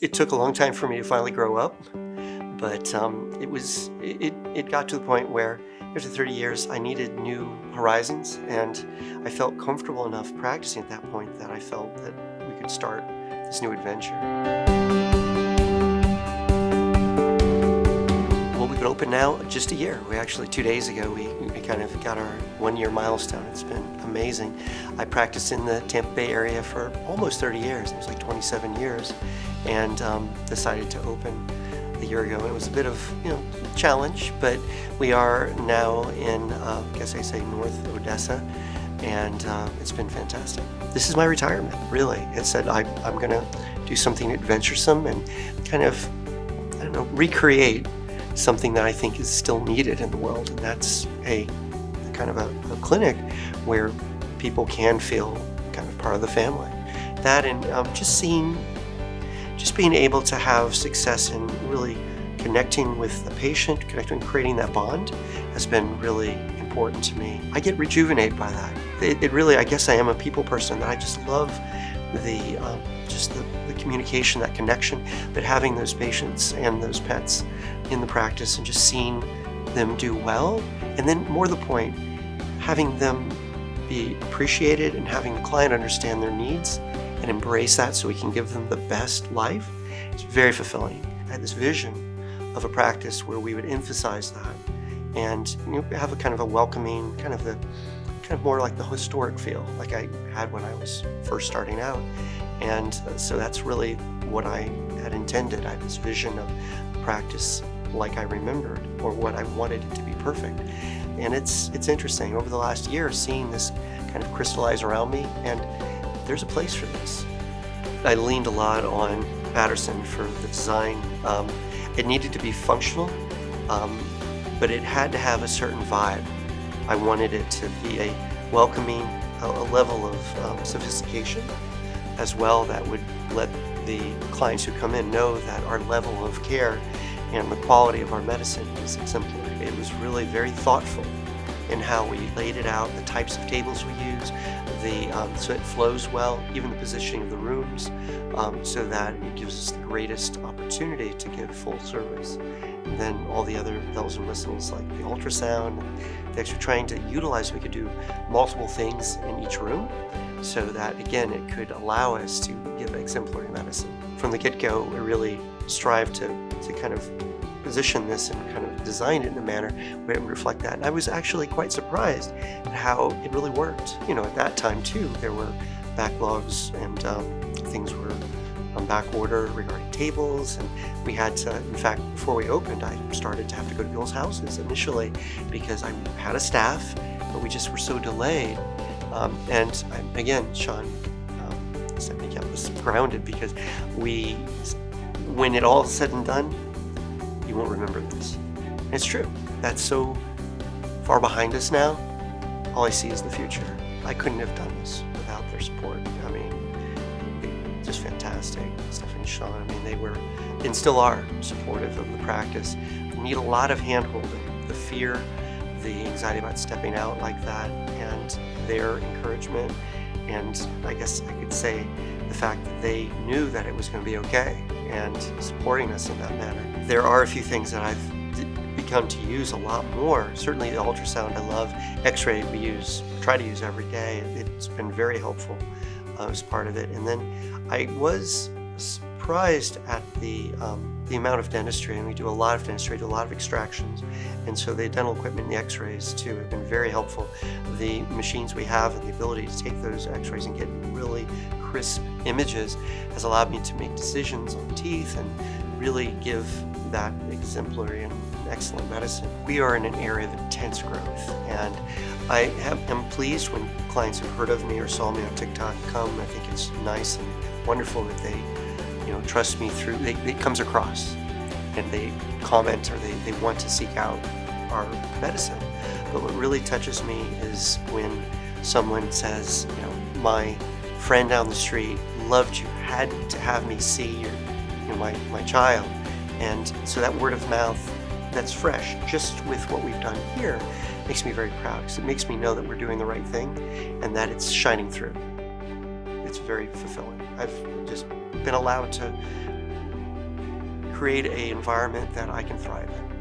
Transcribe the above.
It took a long time for me to finally grow up, but it got to the point where after 30 years I needed new horizons, and I felt comfortable enough practicing at that point that I felt that we could start this new adventure. Well, we've been open now just a year. We actually 2 days ago we kind of got our 1-year milestone. It's been amazing. I practiced in the Tampa Bay area for almost 30 years. It was like 27 years, and decided to open a year ago. It was a bit of challenge, but we are now in I guess I say North Odessa, and it's been fantastic. This is my retirement, really. It said I'm gonna do something adventuresome and kind of, I don't know, recreate something that I think is still needed in the world, and that's a kind of a clinic where people can feel kind of part of the family. That, and just being able to have success in really connecting with the patient, creating that bond has been really important to me. I get rejuvenated by that. It really, I guess I am a people person, that I just love the communication, that connection, but having those patients and those pets in the practice and just seeing them do well, and then more to the point, having them be appreciated and having the client understand their needs and embrace that so we can give them the best life. It's very fulfilling. I had this vision of a practice where we would emphasize that and have a kind of a welcoming, kind of more like the historic feel like I had when I was first starting out. And so that's really what I had intended. I had this vision of practice like I remembered, or what I wanted it to be perfect. And it's interesting over the last year seeing this kind of crystallize around me, and there's a place for this. I leaned a lot on Patterson for the design. It needed to be functional, but it had to have a certain vibe. I wanted it to be a welcoming, a level of sophistication as well that would let the clients who come in know that our level of care and the quality of our medicine is exemplary. It was really very thoughtful in how we laid it out, the types of tables we use, so it flows well, even the positioning of the rooms, so that it gives us the greatest opportunity to give full service. And then all the other bells and whistles like the ultrasound, the extra trying to utilize, we could do multiple things in each room so that, again, it could allow us to give exemplary medicine. From the get-go, we really strive to kind of position this and kind of design it in a manner where it would reflect that. And I was actually quite surprised at how it really worked. At that time too, there were backlogs and things were on back order regarding tables, and we had to, in fact, before we opened, I started to have to go to people's houses initially because I had a staff, but we just were so delayed. Again, Sean, I think I was grounded because when it all is said and done, you won't remember this. And it's true. That's so far behind us now. All I see is the future. I couldn't have done this without their support. I mean, just fantastic. Stephanie and Sean, they were and still are supportive of the practice. We need a lot of hand-holding. The fear, the anxiety about stepping out like that, and their encouragement, and I guess I could say the fact that they knew that it was going to be okay and supporting us in that manner. There are a few things that I've begun to use a lot more. Certainly the ultrasound I love. X-ray we try to use every day. It's been very helpful as part of it. And then I was surprised at the amount of dentistry, and we do a lot of dentistry, do a lot of extractions, and so the dental equipment and the x-rays too have been very helpful. The machines we have and the ability to take those x-rays and get really crisp images has allowed me to make decisions on teeth and really give that exemplary and excellent medicine. We are in an area of intense growth, and I am pleased when clients who've heard of me or saw me on TikTok come. I think it's nice and wonderful that they trust me through. It comes across, and they comment or they want to seek out our medicine. But what really touches me is when someone says, my friend down the street loved you, had to have me see my child. And so that word of mouth that's fresh, just with what we've done here, makes me very proud, because it makes me know that we're doing the right thing and that it's shining through. It's very fulfilling. I've just been allowed to create an environment that I can thrive in.